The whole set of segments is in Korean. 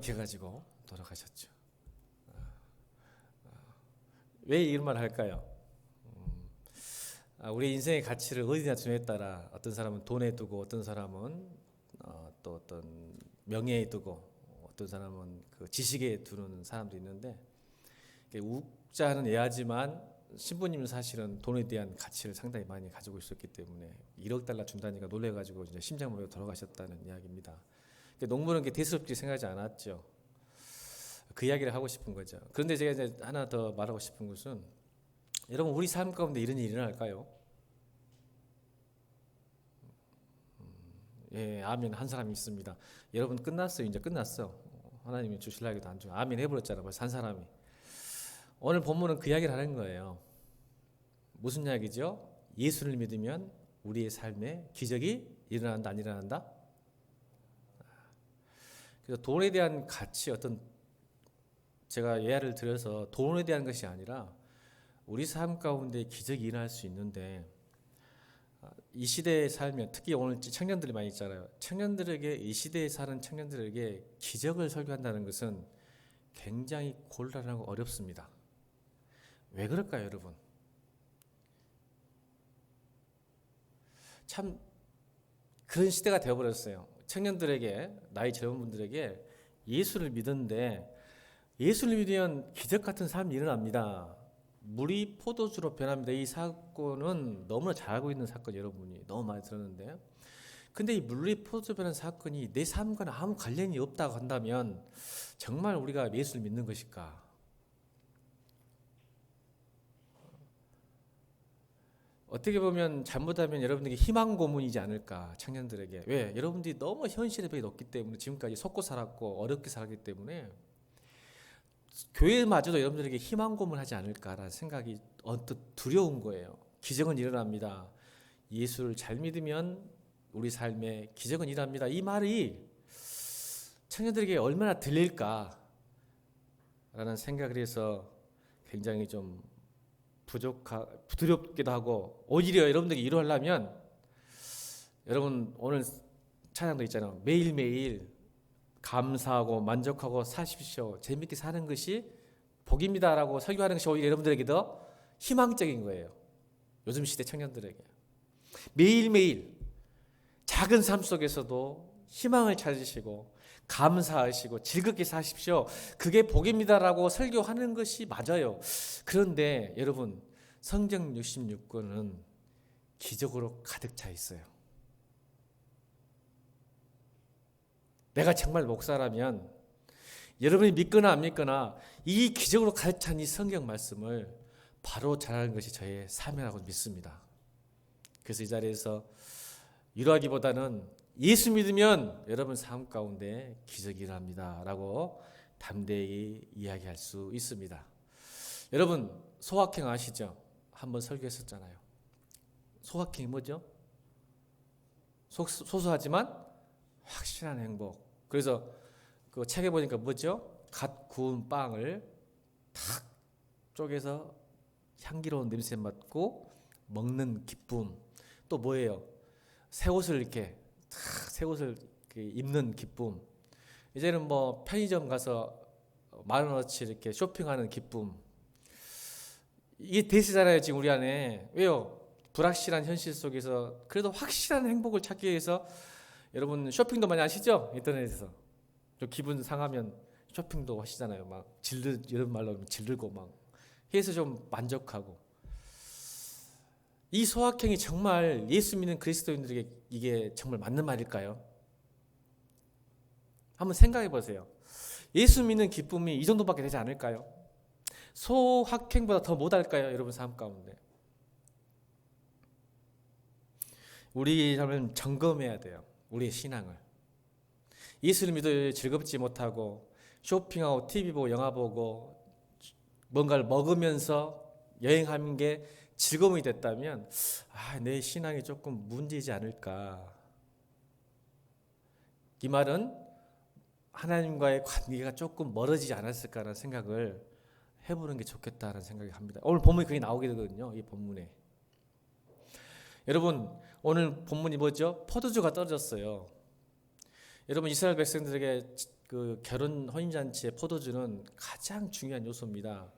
돌이켜가지고 돌아가셨죠. 왜 이런 말을 할까요? 우리 인생의 가치를 어디나 두냐에 따라 어떤 사람은 돈에 두고 어떤 사람은 또 어떤 명예에 두고 어떤 사람은 그 지식에 두는 사람도 있는데, 우자는 애하지만 신부님은 사실은 돈에 대한 가치를 상당히 많이 가지고 있었기 때문에 1억 달러 준다니까 놀래가지고 이제 심장마비로 돌아가셨다는 이야기입니다. 농부는 대수롭게 생각하지 않았죠. 그 이야기를 하고 싶은 거죠. 그런데 제가 이제 하나 더 말하고 싶은 것은, 여러분 우리 삶 가운데 이런 일이 일어날까요? 예, 아멘 한 사람이 있습니다. 여러분 끝났어요. 이제 끝났어. 하나님이 주실라 해도 안 줘. 아멘 해버렸잖아. 벌써 한 사람이. 오늘 본문은 그 이야기를 하는 거예요. 무슨 이야기죠? 예수를 믿으면 우리의 삶에 기적이 일어난다, 안 일어난다? 그래서 돈에 대한 가치, 어떤 제가 예를 들어서 돈에 대한 것이 아니라 우리 삶 가운데 기적이 일어날 수 있는데, 이 시대에 살면 특히 오늘 청년들이 많이 있잖아요. 청년들에게, 이 시대에 사는 청년들에게 기적을 설교한다는 것은 굉장히 곤란하고 어렵습니다. 왜 그럴까요, 여러분? 참 그런 시대가 되어버렸어요. 청년들에게, 나이 젊은 분들에게 예수를 믿는데, 예수를 믿으면 기적 같은 삶이 일어납니다. 물이 포도주로 변합니다. 이 사건은 너무나 잘 알고 있는 사건, 여러분이 너무 많이 들었는데, 근데 이 물이 포도주로 변한 사건이 내 삶과는 아무 관련이 없다고 한다면 정말 우리가 예수를 믿는 것일까? 어떻게 보면 잘못하면 여러분들에게 희망 고문이지 않을까, 청년들에게. 왜? 여러분들이 너무 현실의 벽이 높기 때문에, 지금까지 속고 살았고 어렵게 살았기 때문에 교회마저도 여러분들에게 희망 고문하지 않을까라는 생각이 언뜻 두려운 거예요. 기적은 일어납니다. 예수를 잘 믿으면 우리 삶에 기적은 일어납니다. 이 말이 청년들에게 얼마나 들릴까라는 생각을 해서 굉장히 좀 두렵기도 하고, 오히려 여러분들이 이루려면, 여러분 오늘 찬양도 있잖아요. 매일매일 감사하고 만족하고 사십시오. 재밌게 사는 것이 복입니다라고 설교하는 것이 오히려 여러분들에게 더 희망적인 거예요. 요즘 시대 청년들에게 매일매일 작은 삶 속에서도 희망을 찾으시고 감사하시고 즐겁게 사십시오. 그게 복입니다라고 설교하는 것이 맞아요. 그런데 여러분, 성경 66권은 기적으로 가득 차 있어요. 내가 정말 목사라면 여러분이 믿거나 안 믿거나 이 기적으로 가득 찬 이 성경 말씀을 바로 전하는 것이 저의 사명이라고 믿습니다. 그래서 이 자리에서 위로하기보다는 예수 믿으면 여러분 삶 가운데 기적이 일어납니다 라고 담대히 이야기할 수 있습니다. 여러분 소확행 아시죠? 한번 설교했었잖아요. 소확행이 뭐죠? 소소하지만 확실한 행복. 그래서 그 책에 보니까 뭐죠? 갓 구운 빵을 탁 쪼개서 향기로운 냄새 맡고 먹는 기쁨. 또 뭐예요? 새 옷을 이렇게 입는 기쁨. 이제는 뭐 편의점 가서 10,000원어치 이렇게 쇼핑하는 기쁨. 이게 대세잖아요, 지금 우리 안에. 왜요? 불확실한 현실 속에서 그래도 확실한 행복을 찾기 위해서 여러분 쇼핑도 많이 하시죠? 인터넷에서. 좀 기분 상하면 쇼핑도 하시잖아요. 막 이런 말로 질르고 막 해서 좀 만족하고. 이 소확행이 정말 예수 믿는 그리스도인들에게 이게 정말 맞는 말일까요? 한번 생각해 보세요. 예수 믿는 기쁨이 이 정도밖에 되지 않을까요? 소확행보다 더 못할까요? 여러분 삶 가운데. 우리 삶을 점검해야 돼요. 우리의 신앙을. 예수를 믿어 즐겁지 못하고 쇼핑하고 TV 보고 영화 보고 뭔가를 먹으면서 여행하는 게 즐거움이 됐다면 내 신앙이 조금 문제이지 않을까. 이 말은 하나님과의 관계가 조금 멀어지지 않았을까라는 생각을 해보는 게 좋겠다는 생각이 합니다. 오늘 본문이 그게 나오게 되거든요. 이 본문에. 여러분 오늘 본문이 뭐죠? 포도주가 떨어졌어요. 여러분 이스라엘 백성들에게 그 결혼 혼인잔치의 포도주는 가장 중요한 요소입니다.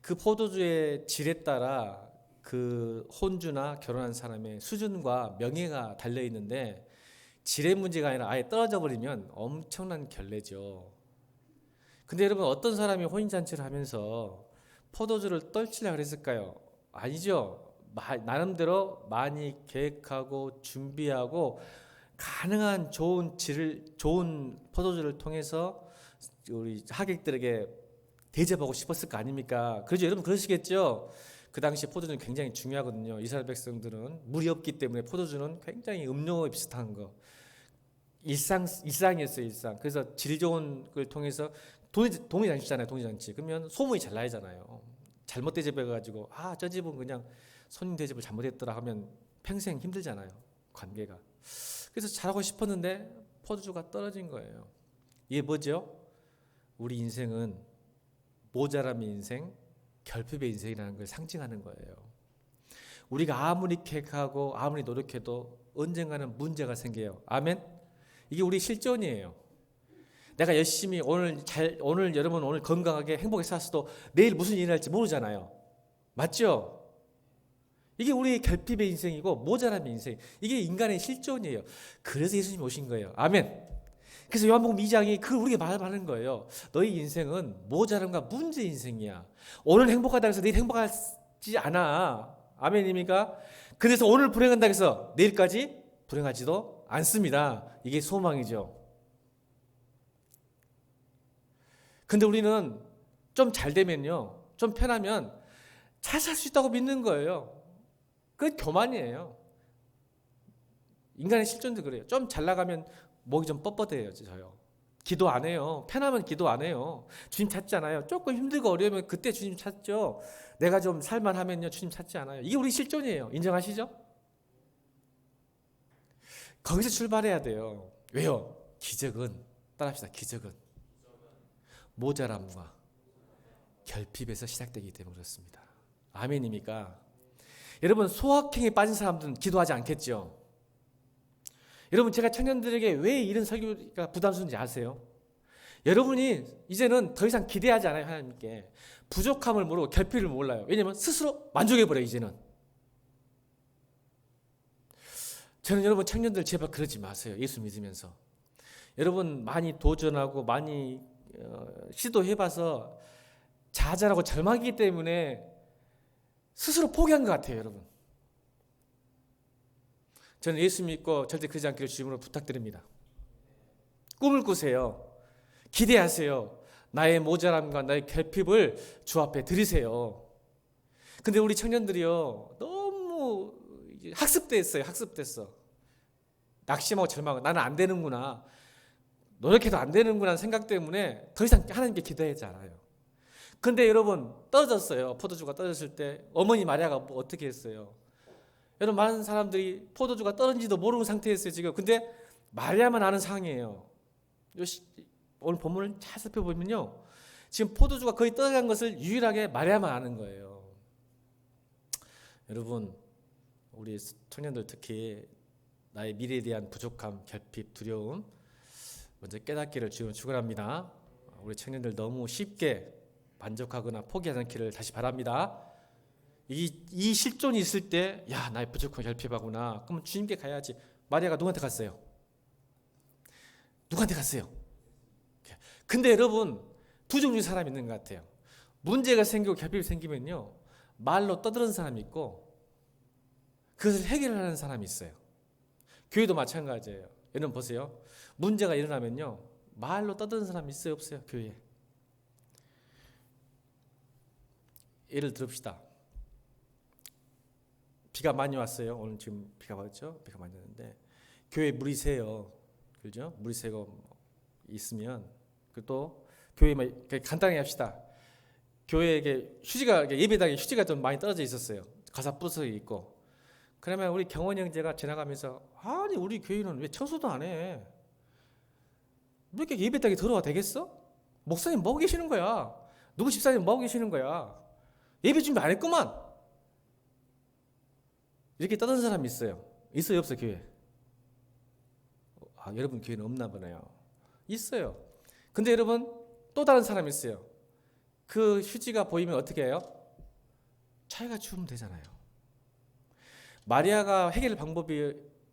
그 포도주의 질에 따라 그 혼주나 결혼한 사람의 수준과 명예가 달려 있는데, 질의 문제가 아니라 아예 떨어져 버리면 엄청난 결례죠. 근데 여러분, 어떤 사람이 혼인잔치를 하면서 포도주를 떨치려고 그랬을까요? 아니죠. 나름대로 많이 계획하고 준비하고 가능한 좋은 포도주를 통해서 우리 하객들에게 대접하고 싶었을 거 아닙니까? 그렇죠. 여러분 그러시겠죠? 그 당시 포도주는 굉장히 중요하거든요. 이스라엘 백성들은 물이 없기 때문에 포도주는 굉장히 음료와 비슷한 거. 일상이었어요, 일상. 그래서 질 좋은 걸 통해서 동의잔치잖아요, 동의잔치. 그러면 소문이 잘 나잖아요. 잘못 대접해가지고, 저 집은 그냥 손님 대접을 잘못했더라 하면 평생 힘들잖아요, 관계가. 그래서 잘하고 싶었는데 포도주가 떨어진 거예요. 이게 뭐죠? 우리 인생은 모자람의 인생, 결핍의 인생이라는 걸 상징하는 거예요. 우리가 아무리 계획하고 아무리 노력해도 언젠가는 문제가 생겨요. 아멘? 이게 우리 실존이에요. 내가 열심히 오늘 여러분 오늘 건강하게 행복하게 살았어도 내일 무슨 일이 날지 모르잖아요. 맞죠? 이게 우리 결핍의 인생이고 모자람의 인생. 이게 인간의 실존이에요. 그래서 예수님이 오신 거예요. 아멘. 그래서 요한복음 2장이 그걸 우리에게 말하는 거예요. 너희 인생은 모자람과 문제 인생이야. 오늘 행복하다 해서 내일 행복하지 않아. 아멘입니까? 그래서 오늘 불행한다 해서 내일까지 불행하지도 않습니다. 이게 소망이죠. 근데 우리는 좀 잘 되면요, 좀 편하면 잘 살 수 있다고 믿는 거예요. 그게 교만이에요. 인간의 실존도 그래요. 좀 잘 나가면 목이 좀 뻣뻣해요. 저요. 기도 안 해요. 편하면 기도 안 해요. 주님 찾잖아요. 조금 힘들고 어려우면 그때 주님 찾죠. 내가 좀 살만하면요, 주님 찾지 않아요. 이게 우리 실존이에요. 인정하시죠? 거기서 출발해야 돼요. 왜요? 기적은, 따라합시다. 기적은 모자람과 결핍에서 시작되기 때문에 그렇습니다. 아멘입니까? 여러분, 소확행에 빠진 사람들은 기도하지 않겠죠? 여러분, 제가 청년들에게 왜 이런 설교가 부담스러운지 아세요? 여러분이 이제는 더 이상 기대하지 않아요. 하나님께 부족함을 모르고 결핍을 몰라요. 왜냐하면 스스로 만족해버려요. 이제는. 저는 여러분 청년들 제발 그러지 마세요. 예수 믿으면서. 여러분 많이 도전하고 많이 시도해봐서 좌절하고 절망이기 때문에 스스로 포기한 것 같아요. 여러분. 저는 예수 믿고 절대 그러지 않기를 주님으로 부탁드립니다. 꿈을 꾸세요. 기대하세요. 나의 모자람과 나의 결핍을 주 앞에 드리세요. 근데 우리 청년들이요, 너무 학습됐어요. 학습됐어. 낙심하고 절망하고 나는 안 되는구나, 노력해도 안 되는구나 생각 때문에 더 이상 하나님께 기도하지 않아요. 근데 여러분 떨어졌어요. 포도주가 떨어졌을 때 어머니 마리아가 어떻게 했어요? 여러분, 많은 사람들이 포도주가 떨어진지도 모르는 상태였어요 지금. 근데 마리아만 아는 상황이에요. 오늘 본문을 잘 살펴보면요, 지금 포도주가 거의 떨어간 것을 유일하게 마리아만 아는 거예요. 여러분, 우리 청년들 특히 나의 미래에 대한 부족함, 결핍, 두려움 먼저 깨닫기를 주님은 축원합니다. 우리 청년들 너무 쉽게 만족하거나 포기하지 않기를 다시 바랍니다. 이 실존이 있을 때, 야, 나의 부족함, 결핍하구나. 그럼 주님께 가야지. 마리아가 누구한테 갔어요? 누구한테 갔어요? 근데 여러분, 두 종류의 사람이 있는 것 같아요. 문제가 생기고 결핍이 생기면요, 말로 떠드는 사람이 있고 그것을 해결하는 사람이 있어요. 교회도 마찬가지예요. 여러분 보세요. 문제가 일어나면요, 말로 떠드는 사람이 있어요, 없어요? 교회에. 예를 들읍시다. 비가 많이 왔어요. 오늘 지금 비가 왔죠? 비가 많이 왔는데 교회에 물이 새요. 그죠? 물이 새고 있으면, 또 교회에 간단하게 합시다. 교회에게 휴지가, 예배당에 휴지가 좀 많이 떨어져 있었어요. 가사 부서져 있고. 그러면 우리 경원 형제가 지나가면서, 아니 우리 교회는 왜 청소도 안 해? 왜 이렇게 예배당에 들어와 되겠어? 목사님 뭐하고 계시는 거야? 누구 집사님 뭐하고 계시는 거야? 예배 준비 안 했구만. 이렇게 떠드는 사람이 있어요. 있어요, 없어요, 교회? 여러분 교회는 없나 보네요. 있어요. 근데 여러분 또 다른 사람이 있어요. 그 휴지가 보이면 어떻게 해요? 자기가 주우면 되잖아요. 마리아가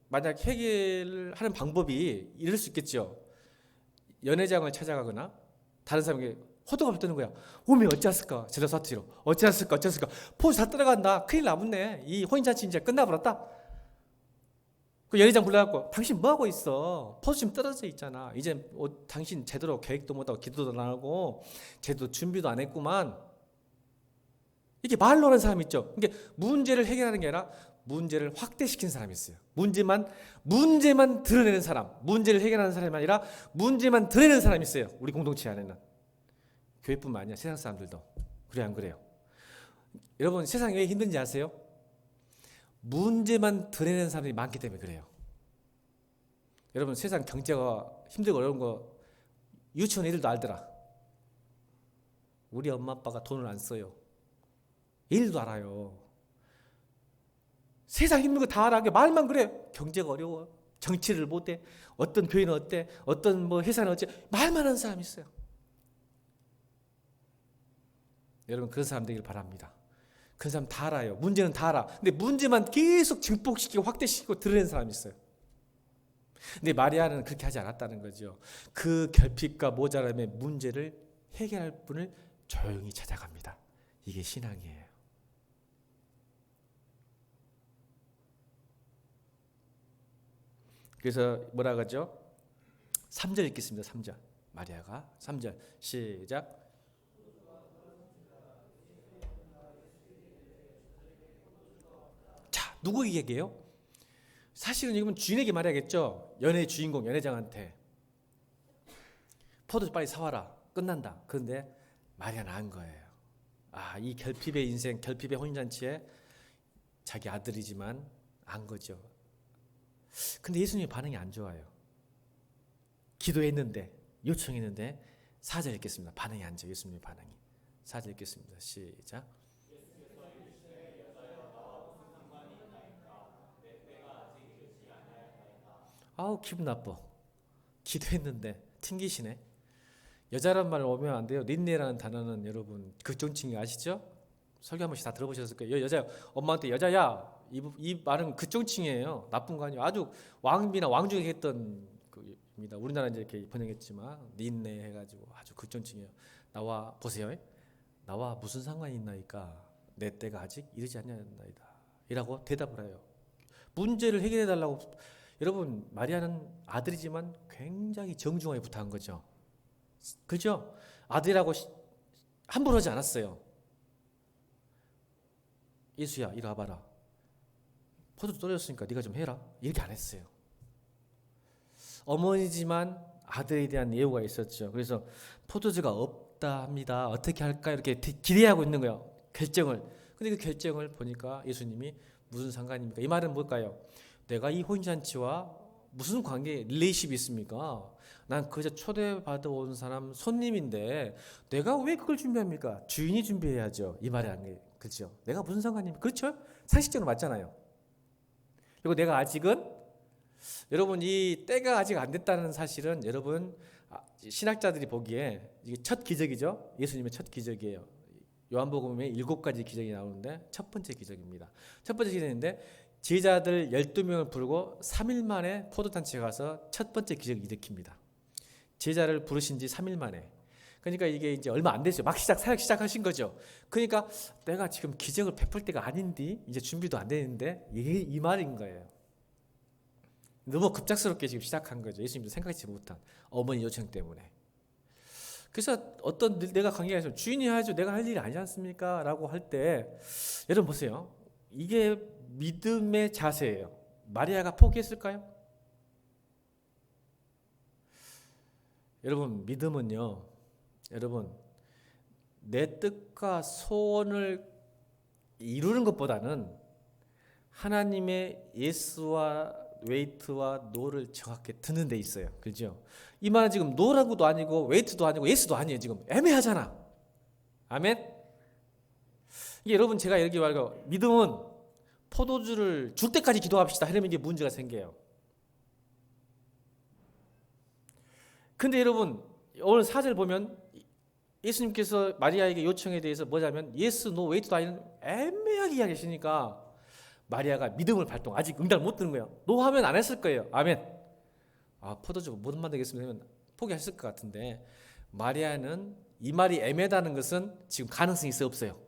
만약 해결을 하는 방법이 이럴 수 있겠죠. 연회장을 찾아가거나 다른 사람에게 호들갑을 떠는 거야. 오메 어찌했을까? 젤라사티로 어찌했을까? 포즈 다 들어간다. 큰일 나붙네. 이 혼인잔치 이제 끝나버렸다. 그 연회장 불러갖고 당신 뭐하고 있어? 포즈 지금 떨어져 있잖아. 이제 당신 제대로 계획도 못하고 기도도 안 하고 제대로 준비도 안 했구만. 이렇게 말로 하는 사람 있죠. 이게 문제를 해결하는 게 아니라 문제를 확대시키는 사람이 있어요. 문제만 드러내는 사람, 문제를 해결하는 사람이 아니라 문제만 드러내는 사람이 있어요. 우리 공동체 안에는. 교회뿐만 아니라 세상 사람들도. 그래 안 그래요? 여러분 세상이 왜 힘든지 아세요? 문제만 드러내는 사람들이 많기 때문에 그래요. 여러분 세상 경제가 힘들고 어려운 거 유치원 애들도 알더라. 우리 엄마 아빠가 돈을 안 써요. 일도 알아요. 세상 힘든 거 다 알아. 말만 그래. 경제가 어려워. 정치를 못해. 어떤 교회는 어때? 어떤 뭐 회사는 어째? 말만 하는 사람이 있어요. 여러분 그런 사람 되길 바랍니다. 그런 사람 다 알아요. 문제는 다 알아. 근데 문제만 계속 증폭시키고 확대시키고 드러내는 사람이 있어요. 근데 마리아는 그렇게 하지 않았다는 거죠. 그 결핍과 모자람의 문제를 해결할 분을 조용히 찾아갑니다. 이게 신앙이에요. 그래서 뭐라 그러죠? 3절 읽겠습니다. 3절. 마리아가 3절 시작. 자, 누구에게 얘기해요? 사실은 이건 주인에게 말해야겠죠. 연애의 주인공 연회장한테 포도 빨리 사와라. 끝난다. 그런데 마리아는 안 거예요. 이 결핍의 인생, 결핍의 혼인잔치에 자기 아들이지만 안 거죠. 근데 예수님의 반응이 안 좋아요. 기도했는데 요청했는데 4절 읽겠습니다. 반응이 안 좋아요. 예수님의 반응이. 4절 읽겠습니다. 시작. 기분 나빠. 기도했는데 튕기시네. 여자란 말 오면 안 돼요. 린네라는 단어는 여러분 극존칭이 아시죠? 설교 한 번씩 다 들어보셨을 거예요. 여자 엄마한테 여자야 이 말은 극존칭이에요. 나쁜 거 아니에요. 아주 왕비나 왕중에게 했던 겁니다. 우리나라 이제 이렇게 번역했지만 린네 해가지고 아주 극존칭이에요. 나와 보세요. 나와 무슨 상관이 있나이까 내 때가 아직 이르지 않냐나이다. 이라고 대답을 해요. 문제를 해결해 달라고. 여러분 마리아는 아들이지만 굉장히 정중하게 부탁한 거죠. 그죠? 아들이라고 함부로 하지 않았어요. 예수야 이리 와봐라. 포도 떨어졌으니까 네가 좀 해라. 이렇게 안 했어요. 어머니지만 아들에 대한 예우가 있었죠. 그래서 포도주가 없다 합니다. 어떻게 할까 이렇게 기대하고 있는 거예요. 결정을. 근데 그 결정을 보니까 예수님이 무슨 상관입니까? 이 말은 뭘까요? 내가 이 혼인잔치와 무슨 관계, 릴레이십이 있습니까? 난 그저 초대받아 온 사람 손님인데 내가 왜 그걸 준비합니까? 주인이 준비해야죠. 이 말이 아니에요. 그렇죠? 내가 무슨 상관입니까? 그렇죠? 상식적으로 맞잖아요. 그리고 내가 아직은 여러분 이 때가 아직 안 됐다는 사실은 여러분 신학자들이 보기에 이게 첫 기적이죠. 예수님의 첫 기적이에요. 요한복음에 7가지 기적이 나오는데 첫 번째 기적입니다. 첫 번째 기적인데 제자들 12명을 부르고 3일 만에 포도잔치에 가서 첫 번째 기적을 일으킵니다. 제자를 부르신 지 3일 만에. 그러니까 이게 이제 얼마 안 됐어요. 막 사역 시작하신 거죠. 그러니까 내가 지금 기적을 베풀 때가 아닌데 이제 준비도 안 되는데 이 말인 거예요. 너무 급작스럽게 지금 시작한 거죠. 예수님도 생각지 못한 어머니 요청 때문에. 그래서 어떤 내가 관계가 있으면 주인이 해야죠. 내가 할 일이 아니지 않습니까? 라고 할 때 여러분 보세요. 이게 믿음의 자세예요. 마리아가 포기했을까요? 여러분 믿음은요. 여러분 내 뜻과 소원을 이루는 것보다는 하나님의 예스와 웨이트와 노를 정확히 듣는 데 있어요. 그렇죠? 이 말은 지금 노라고도 아니고 웨이트도 아니고 예스도 아니에요. 지금 애매하잖아. 아멘? 이게 여러분 제가 이렇게 말하고 믿음은 포도주를 줄 때까지 기도합시다. 이러면 이게 문제가 생겨요. 근데 여러분 오늘 4절 보면 예수님께서 마리아에게 요청에 대해서 뭐냐면 예스, 노, 웨이트 아이는 애매하게 이야기하시니까 마리아가 믿음을 발동, 아직 응답을 못 드는 거예요. 노 하면 안 했을 거예요. 아멘. 포도주 못 만들겠으면 포기했을 것 같은데 마리아는 이 말이 애매하다는 것은 지금 가능성이 있어 없어요?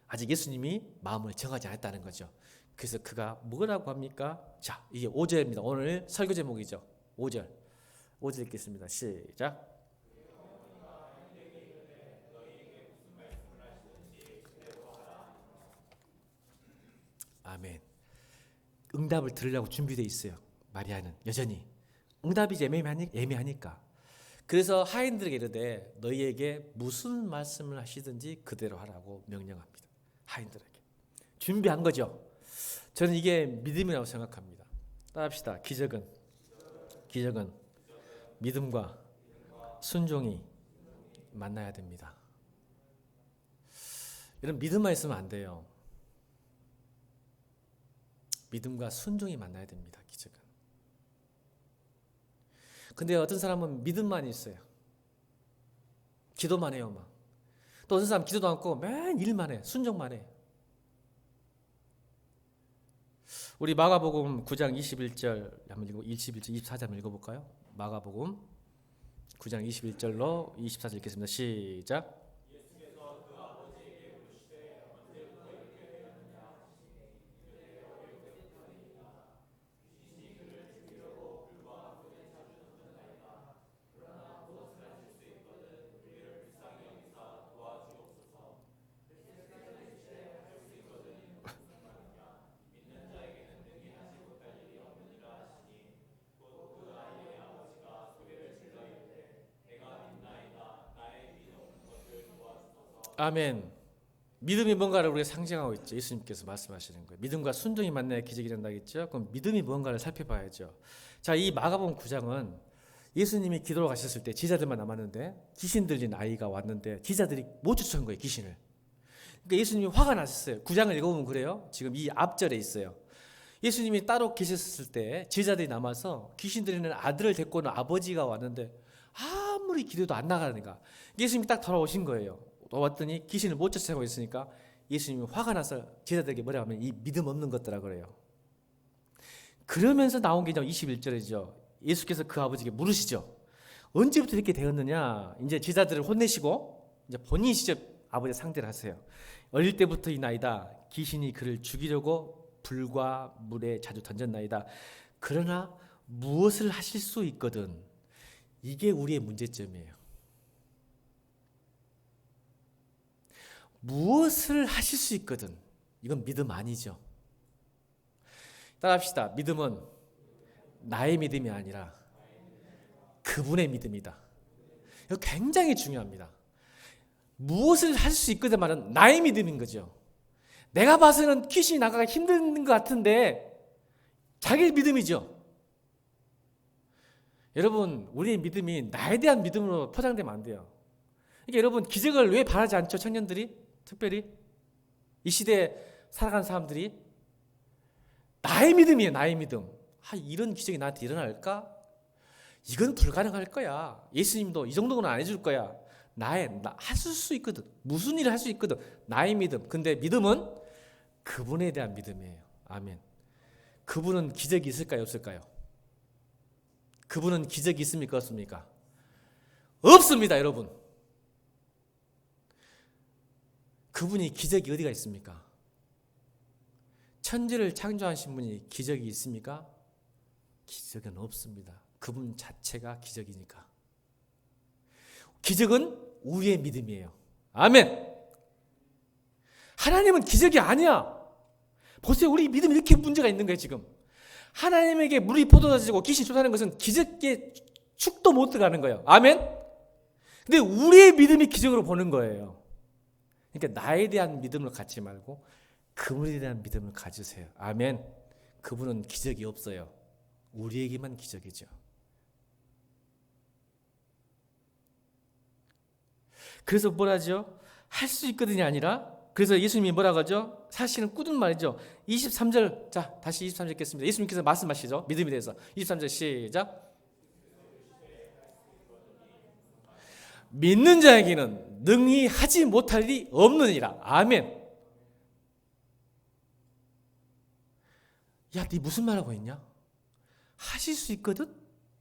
아직 예수님이 마음을 정하지 않았다는 거죠. 그래서 그가 뭐라고 합니까? 자, 이게 5절입니다. 오늘 설교 제목이죠. 5절 읽겠습니다. 시작. 아멘. 응답을 들으려고 준비되어 있어요. 마리아는 여전히 응답이 애매하니까. 그래서 하인들에게 이르되 너희에게 무슨 말씀을 하시든지 그대로 하라고 명령합니다. 하인들에게 준비한 거죠. 저는 이게 믿음이라고 생각합니다. 따라합시다. 기적은 믿음과 순종이 만나야 됩니다. 이런 믿음만 있으면 안 돼요. 믿음과 순종이 만나야 됩니다. 기적은. 근데 어떤 사람은 믿음만 있어요. 기도만 해요. 막. 또 어떤 사람 기도도 않고 맨 일만 해. 순종만 해. 우리 마가복음 9장 21절 한번 읽고 21절 24절 한번 읽어볼까요? 마가복음 9장 21절로 24절 읽겠습니다. 시작. 아멘. 믿음이 뭔가를 우리가 상징하고 있죠. 예수님께서 말씀하시는 거예요. 믿음과 순종이 만나야 기적이 된다겠죠. 그럼 믿음이 뭔가를 살펴봐야죠. 자, 이 마가복음 9장은 예수님이 기도로 가셨을 때 제자들만 남았는데 귀신 들린 아이가 왔는데 제자들이 못 쫓아온 거예요. 귀신을. 그러니까 예수님이 화가 나셨어요. 9장을 읽어보면 그래요. 지금 이 앞절에 있어요. 예수님이 따로 계셨을 때 제자들이 남아서 귀신 들리는 아들을 데리고 오는 아버지가 왔는데 아무리 기도도 안 나가니까 예수님이 딱 돌아오신 거예요. 왔더니 귀신을 못 쫓아가고 있으니까 예수님이 화가 나서 제자들에게 뭐라고 하면 이 믿음 없는 것들아 그래요. 그러면서 나온 게 21절이죠. 예수께서 그 아버지에게 물으시죠. 언제부터 이렇게 되었느냐. 이제 제자들을 혼내시고 이제 본인이 직접 아버지의 상대를 하세요. 어릴 때부터 이 나이다. 귀신이 그를 죽이려고 불과 물에 자주 던졌나이다. 그러나 무엇을 하실 수 있거든. 이게 우리의 문제점이에요. 무엇을 하실 수 있거든. 이건 믿음 아니죠. 따라합시다. 믿음은 나의 믿음이 아니라 그분의 믿음이다. 이거 굉장히 중요합니다. 무엇을 할 수 있거든 말은 나의 믿음인 거죠. 내가 봐서는 귀신이 나가기 힘든 것 같은데 자기 믿음이죠. 여러분, 우리의 믿음이 나에 대한 믿음으로 포장되면 안 돼요. 그러니까 여러분, 기적을 왜 바라지 않죠? 청년들이 특별히 이 시대에 살아가는 사람들이 나의 믿음이에요. 나의 믿음. 이런 기적이 나한테 일어날까? 이건 불가능할 거야. 예수님도 이 정도는 안 해줄 거야. 하실 수 있거든. 무슨 일을 할 수 있거든. 나의 믿음. 근데 믿음은 그분에 대한 믿음이에요. 아멘. 그분은 기적이 있을까요? 없을까요? 그분은 기적이 있습니까? 없습니까? 없습니다, 여러분. 그분이 기적이 어디가 있습니까? 천지를 창조하신 분이 기적이 있습니까? 기적은 없습니다. 그분 자체가 기적이니까. 기적은 우리의 믿음이에요. 아멘. 하나님은 기적이 아니야. 보세요. 우리 믿음이 이렇게 문제가 있는 거예요. 지금 하나님에게 물이 포도다지고 귀신 쫓아내는 것은 기적에 축도 못 들어가는 거예요. 아멘. 근데 우리의 믿음이 기적으로 보는 거예요. 그러니까 나에 대한 믿음을 갖지 말고 그분에 대한 믿음을 가지세요. 아멘. 그분은 기적이 없어요. 우리에게만 기적이죠. 그래서 뭐라죠? 할 수 있거든이 아니라, 그래서 예수님이 뭐라고 하죠? 사실은 꾸준 말이죠. 23절, 자 다시 23절 읽겠습니다. 예수님께서 말씀하시죠. 믿음에 대해서 23절 시작. 믿는 자에게는 능히 하지 못할 일이 없느니라. 아멘. 야, 네 무슨 말하고 있냐? 하실 수 있거든?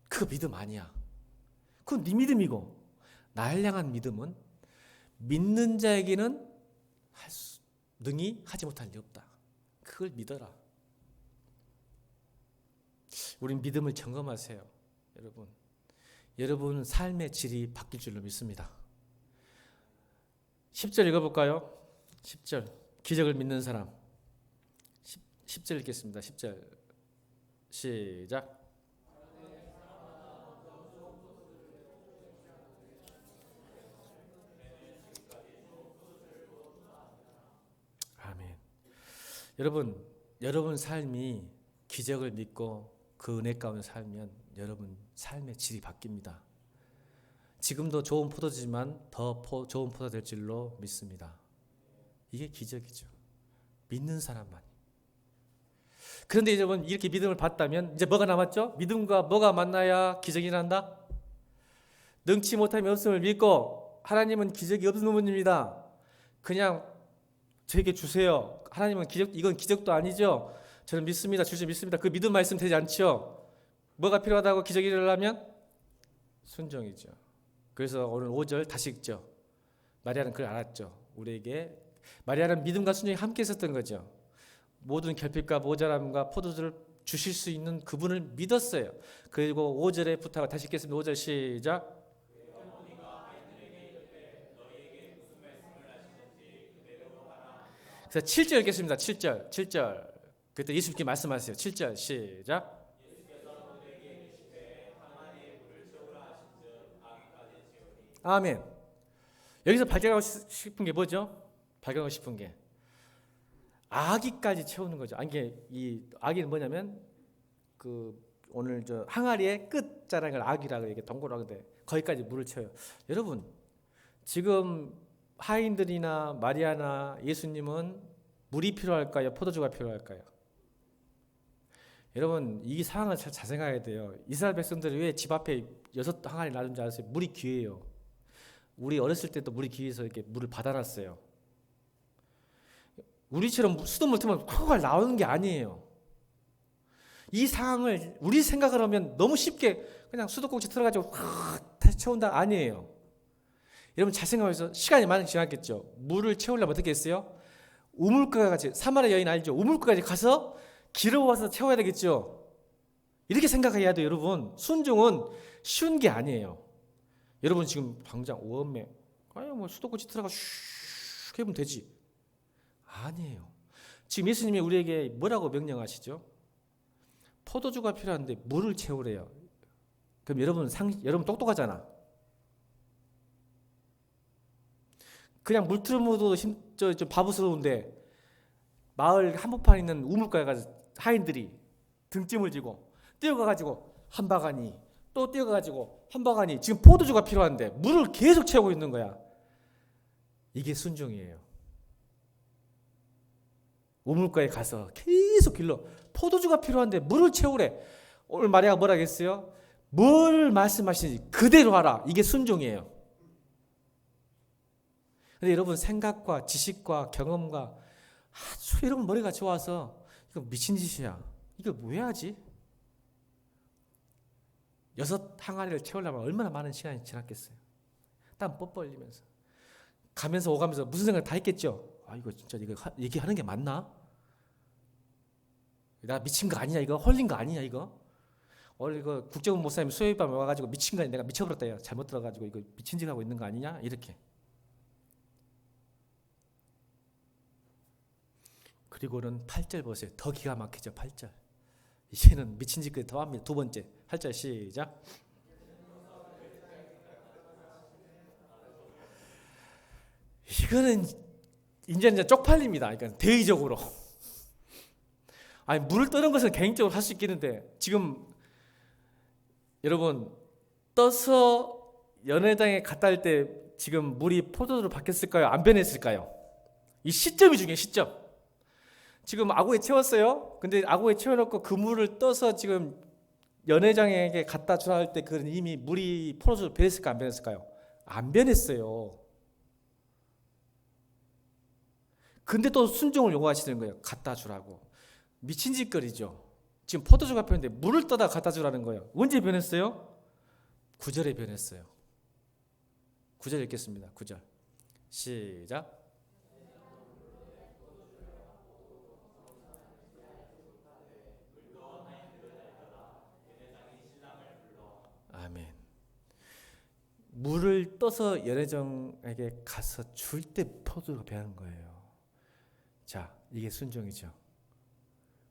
그거 믿음 아니야. 그건 네 믿음이고, 나를 향한 믿음은 믿는 자에게는 능히 하지 못할 일이 없다. 그걸 믿어라. 우린 믿음을 점검하세요. 여러분 삶의 질이 바뀔 줄로 믿습니다. 10절 읽어볼까요? 10절 기적을 믿는 사람. 10절 읽겠습니다. 10절 시작. 아멘. 여러분 삶이 기적을 믿고 그 은혜 가운데 살면 여러분 삶의 질이 바뀝니다. 지금도 좋은 포도지만 더 좋은 포도 될 줄로 믿습니다. 이게 기적이죠. 믿는 사람만. 그런데 여러분 이렇게 믿음을 받다면 이제 뭐가 남았죠? 믿음과 뭐가 만나야 기적이 난다? 능치 못함이 없음을 믿고, 하나님은 기적이 없는 분입니다. 그냥 저에게 주세요. 하나님은 이건 기적도 아니죠. 저는 믿습니다. 주시 믿습니다. 그 믿음 말씀 되지 않죠. 뭐가 필요하다고 기적이 일어나면? 순종이죠. 그래서 오늘 5절 다시 읽죠. 마리아는 그걸 알았죠. 우리에게 마리아는 믿음과 순종이 함께 있었던 거죠. 모든 결핍과 모자람과 포도주를 주실 수 있는 그분을 믿었어요. 그리고 5절의 부탁을 다시 읽겠습니다. 5절 시작. 그래서 7절 읽겠습니다. 7절. 그때 예수님께 말씀하세요. 7절 시작. 아멘. 여기서 발견하고 싶은 게 뭐죠? 발견하고 싶은 게 아기까지 채우는 거죠. 이 아기는 뭐냐면 그 오늘 저 항아리의 끝자락을 아기라고 이렇게 동그라고 하는데 거기까지 물을 채워요. 여러분 지금 하인들이나 마리아나 예수님은 물이 필요할까요? 포도주가 필요할까요? 여러분 이 상황을 잘 생각해야 돼요. 이스라엘 백성들이 왜 집 앞에 6 항아리 놔둔 줄 아세요? 물이 귀해요. 우리 어렸을 때도 물이 귀해서 이렇게 물을 받아놨어요. 우리처럼 수돗물 틀면 확 나오는 게 아니에요. 이 상황을 우리 생각을 하면 너무 쉽게 그냥 수도꼭지 틀어가지고 확 채운다 아니에요. 여러분 잘 생각해서 시간이 많이 지났겠죠. 물을 채우려면 어떻게 했어요? 우물가까지, 사마리아 여인 알죠? 우물가까지 가서 길어와서 채워야 되겠죠. 이렇게 생각해야 돼요. 여러분 순종은 쉬운 게 아니에요. 여러분 지금 당장 오엄매 뭐 수도꼭지 틀어가 슉 해보면 되지. 아니에요. 지금 예수님이 우리에게 뭐라고 명령하시죠? 포도주가 필요한데 물을 채우래요. 그럼 여러분 똑똑하잖아. 그냥 물 틀어도 좀 바보스러운데 마을 한복판에 있는 우물가에 가서 하인들이 등짐을 지고 뛰어가가지고 한 바가니 또 뛰어가가지고 한 바가니 지금 포도주가 필요한데 물을 계속 채우고 있는 거야. 이게 순종이에요. 우물가에 가서 계속 길러 포도주가 필요한데 물을 채우래. 오늘 마리아가 뭐라 했어요? 뭘 말씀하시는지 그대로 하라. 이게 순종이에요. 근데 여러분 생각과 지식과 경험과 아주 여러분 머리가 좋아서 이거 미친 짓이야. 이거 왜 하지? 6 항아리를 채우려면 얼마나 많은 시간이 지났겠어요. 땀 뻘뻘 흘리면서 가면서 오가면서 무슨 생각 다 했겠죠. 이거 진짜 이거 얘기하는 게 맞나? 나 미친 거 아니냐 이거? 홀린 거 아니냐 이거? 오늘 이거 국정원 목사님 수요일밤에 와가지고 미친 거 아니야? 내가 미쳐버렸다 야. 잘못 들어가지고 이거 미친 짓 하고 있는 거 아니냐? 이렇게. 그리고는 8절 보세요. 더 기가 막히죠. 8절. 이제는 미친 짓까지 더 합니다. 2번째 8절 시작. 이거는 이제 쪽팔립니다. 그러니까 대의적으로. 물을 떠는 것은 개인적으로 할 수 있겠는데 지금 여러분 떠서 연회장에 갔다 할 때 지금 물이 포도주로 바뀌었을까요? 안 변했을까요? 이 시점이 중요해요. 시점. 지금 아구에 채웠어요. 근데 아구에 채워놓고 그 물을 떠서 지금 연회장에게 갖다 주라 할 때 그는 이미 물이 포도주로 변했을까 안 변했을까요? 안 변했어요. 근데 또 순종을 요구하시는 거예요. 갖다 주라고. 미친 짓거리죠. 지금 포도주가 폈는데 물을 떠다 갖다 주라는 거예요. 언제 변했어요? 9절에 변했어요. 9절 읽겠습니다. 9절 시작. 아멘. 물을 떠서 연회장에게 가서 줄 때 포도가 변한 거예요. 자, 이게 순종이죠.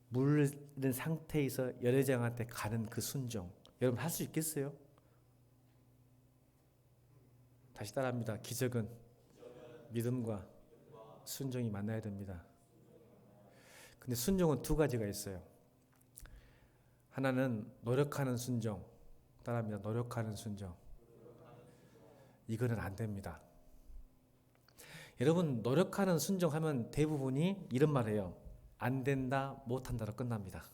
물을 있는 상태에서 연회장한테 가는 그 순종. 여러분 할 수 있겠어요? 다시 따라합니다. 기적은 믿음과 순종이 만나야 됩니다. 근데 순종은 두 가지가 있어요. 하나는 노력하는 순종. 따라합니다. 노력하는 순종. 이거는 안 됩니다. 여러분 노력하는 순종하면 대부분이 이런 말 해요. 안 된다, 못한다로 끝납니다.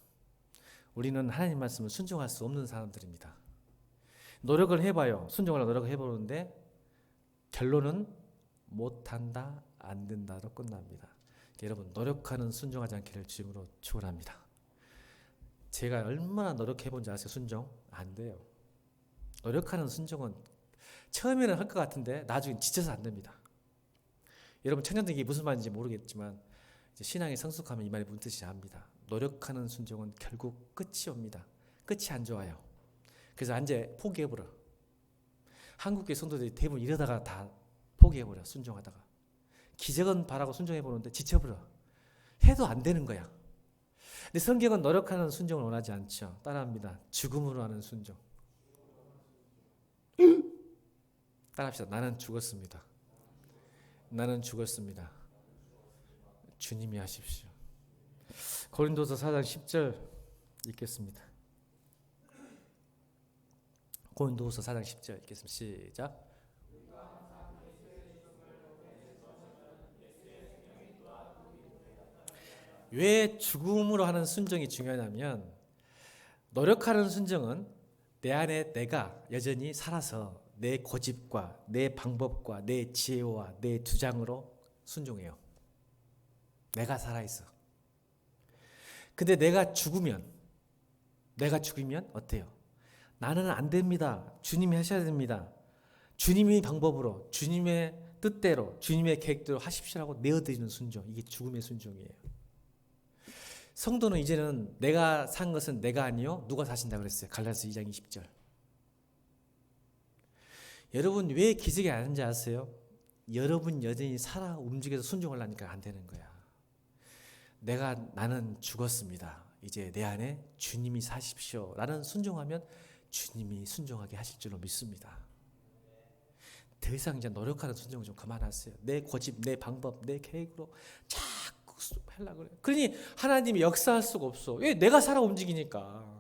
우리는 하나님 말씀을 순종할 수 없는 사람들입니다. 노력을 해봐요. 순종하려고 노력을 해보는데 결론은 못한다, 안 된다로 끝납니다. 여러분 노력하는 순종하지 않기를 주님으로 축원합니다. 제가 얼마나 노력해본지 아세요? 순종? 안 돼요. 노력하는 순종은 처음에는 할 것 같은데 나중에 지쳐서 안 됩니다. 여러분 청년들 이게 무슨 말인지 모르겠지만 이제 신앙이 성숙하면 이 말이 무슨 뜻인지 압니다. 노력하는 순종은 결국 끝이 옵니다. 끝이 안 좋아요. 그래서 이제 포기해버려. 한국의 성도들이 대부분 이러다가 다 포기해버려. 순종하다가. 기적은 바라고 순종해보는데 지쳐버려. 해도 안 되는 거야. 근데 성경은 노력하는 순종을 원하지 않죠. 따라합니다. 죽음으로 하는 순종. 따라합시다. 나는 죽었습니다. 나는 죽었습니다. 주님이 하십시오. 고린도서 4장 10절 읽겠습니다. 고린도서 4장 10절 읽겠습니다. 시작. 왜 죽음으로 하는 순종이 중요하냐면 노력하는 순종은 내 안에 내가 여전히 살아서 내 고집과 내 방법과 내 지혜와 내 주장으로 순종해요. 내가 살아있어. 근데 내가 죽으면 어때요? 나는 안 됩니다. 주님이 하셔야 됩니다. 주님의 방법으로 주님의 뜻대로 주님의 계획대로 하십시오라고 내어드리는 순종. 이게 죽음의 순종이에요. 성도는 이제는 내가 산 것은 내가 아니요 누가 사신다고 그랬어요. 갈라디아서 2장 20절. 여러분 왜 기적이 안 하는지 아세요? 여러분 여전히 살아 움직여서 순종하려니까 안 되는 거야. 나는 죽었습니다. 이제 내 안에 주님이 사십시오. 라는 순종하면 주님이 순종하게 하실 줄로 믿습니다. 더 이상 이제 노력하는 순종을 좀 그만하세요. 내 고집, 내 방법, 내 계획으로 자꾸 하려고 그래요. 그러니 하나님이 역사할 수가 없어. 왜? 내가 살아 움직이니까.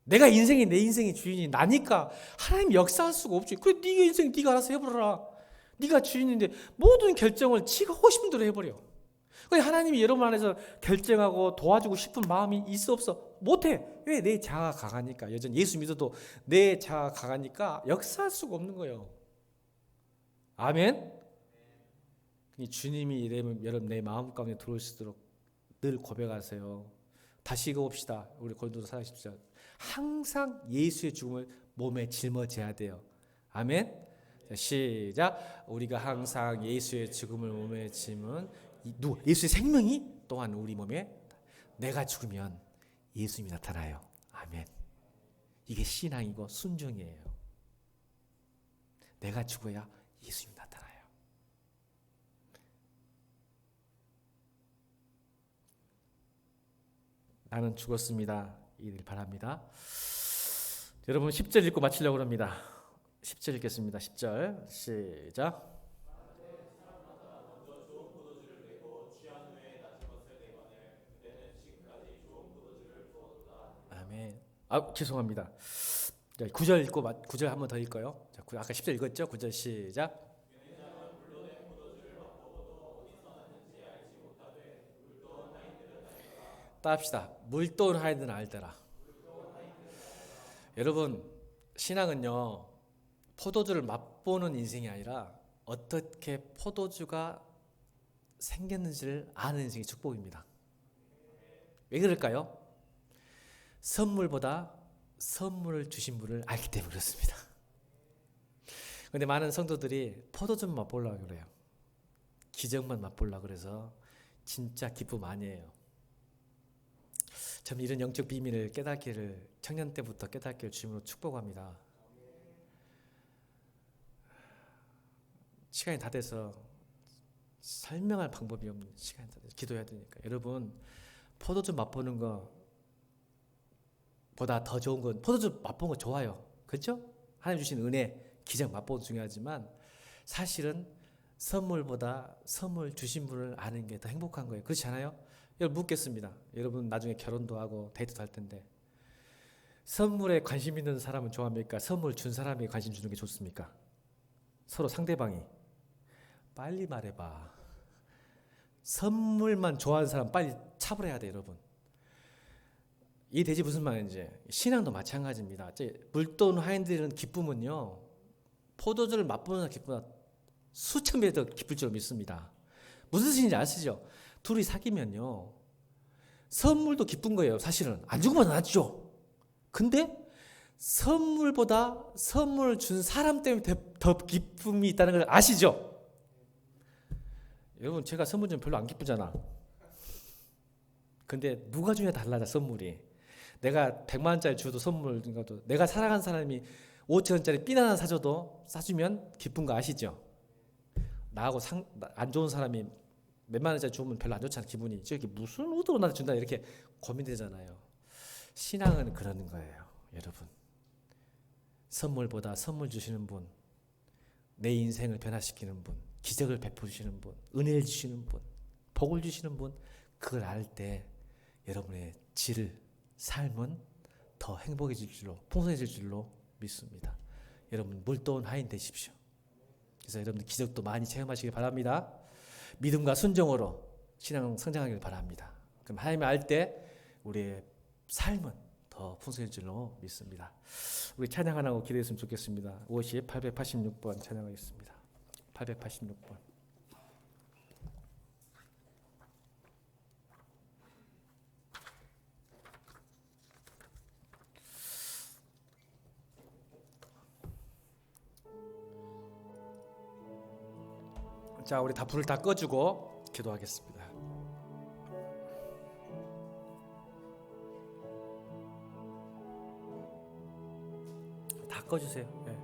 내가 내 인생의 주인이 나니까 하나님이 역사할 수가 없지. 그래 네 인생 네가 알아서 해보라. 네가 주인인데 모든 결정을 지가 하고 싶은 대로 해버려. 그래 하나님이 여러분 안에서 결정하고 도와주고 싶은 마음이 있어 없어? 못해. 왜? 내 자아가 강하니까. 여전히 예수 믿어도 내 자아가 강하니까 역사할 수가 없는 거예요. 아멘. 주님이 여러분 내 마음 가운데 들어올 수 있도록 늘 고백하세요. 다시 읽어봅시다. 우리 고린도서 4장 10절. 항상 예수의 죽음을 몸에 짊어져야 돼요. 아멘. 자, 시작. 우리가 항상 예수의 죽음을 몸에 짊은 예수의 생명이 또한 우리 몸에 내가 죽으면 예수님이 나타나요. 아멘. 이게 신앙이고 순종이에요. 내가 죽어야 예수님이 나타나요. 나는 죽었습니다. 이를 바랍니다. 여러분 10절 읽고 마치려고 합니다. 10절 읽겠습니다. 10절 시작. 아멘. 죄송합니다. 9절 읽고 9절 한 번 더 읽어요. 자, 아까 10절 읽었죠? 9절 시작. 따합시다. 물돈 하이든 알더라. 여러분 신앙은요 포도주를 맛보는 인생이 아니라 어떻게 포도주가 생겼는지를 아는 인생이 축복입니다. 왜 그럴까요? 선물보다 선물을 주신 분을 알기 때문에 그렇습니다. 그런데 많은 성도들이 포도주만 맛보려고 그래요. 기적만 맛보려고 그래서 진짜 기쁨 아니에요. 저는 이런 영적 비밀을 깨닫기를 청년 때부터 깨닫기를 주님으로 축복합니다. 시간이 다 돼서 설명할 방법이 없는 시간이 다 돼서 기도해야 되니까 여러분 포도주 맛보는 것보다 더 좋은 건 포도주 맛보는 거 좋아요. 그렇죠? 하나님 주신 은혜 기적 맛보는 거 중요하지만 사실은 선물보다 선물 주신 분을 아는 게 더 행복한 거예요. 그렇지 않아요? 여러분 묻겠습니다. 여러분 나중에 결혼도 하고 데이트도 할 텐데 선물에 관심 있는 사람은 좋아합니까? 선물 준 사람에게 관심 주는 게 좋습니까? 서로 상대방이 빨리 말해봐. 선물만 좋아하는 사람 빨리 차버려야 돼 여러분. 이해되지 무슨 말인지. 신앙도 마찬가지입니다. 물돈 하인들은 기쁨은요 포도주를 맛보는 기쁨보다 수천 배 더 기쁠 줄 믿습니다. 무슨 뜻인지 아시죠? 둘이 사귀면요 선물도 기쁜 거예요. 사실은 안 주고받아 낫죠. 근데 선물보다 선물을 준 사람 때문에 더 기쁨이 있다는 걸 아시죠? 여러분 제가 선물 주면 별로 안 기쁘잖아. 근데 누가 주냐에 달라져 선물이. 내가 100만 원짜리 줘도 선물 내가 사랑하는 사람이 5천 원짜리 삐 하나 사주면 기쁜 거 아시죠? 나하고 안 좋은 사람이 몇만 원짜리 주면 별로 안 좋잖아. 기분이 저기 무슨 의도로 나한테 준다 이렇게 고민되잖아요. 신앙은 그러는 거예요 여러분. 선물보다 선물 주시는 분, 내 인생을 변화시키는 분, 기적을 베풀어 주시는 분, 은혜를 주시는 분, 복을 주시는 분, 그걸 알 때 여러분의 삶은 더 행복해질 줄로 풍성해질 줄로 믿습니다. 여러분 물도운 하인 되십시오. 그래서 여러분들 기적도 많이 체험하시길 바랍니다. 믿음과 순종으로 신앙 성장하길 바랍니다. 그럼 하나님을 알 때 우리의 삶은 더 풍성해질 줄로 믿습니다. 우리 찬양 하나 하고 기도했으면 좋겠습니다. 886번 찬양하겠습니다. 886번. 자, 우리 다 불을 다 꺼주고 기도하겠습니다. 다 꺼주세요. 네.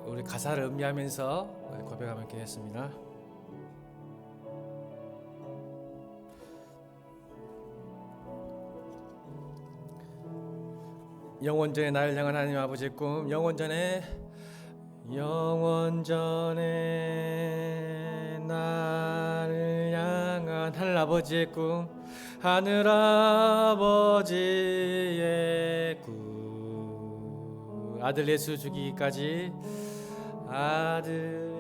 우리 가사를 음미하면서 고백하며 기도했습니다. 영원전에 나를 향한 하나님 아버지의 꿈, 영원전에 나를 향한 하늘아버지의 꿈, 하늘아버지의 꿈, 아들 예수 주기까지 아들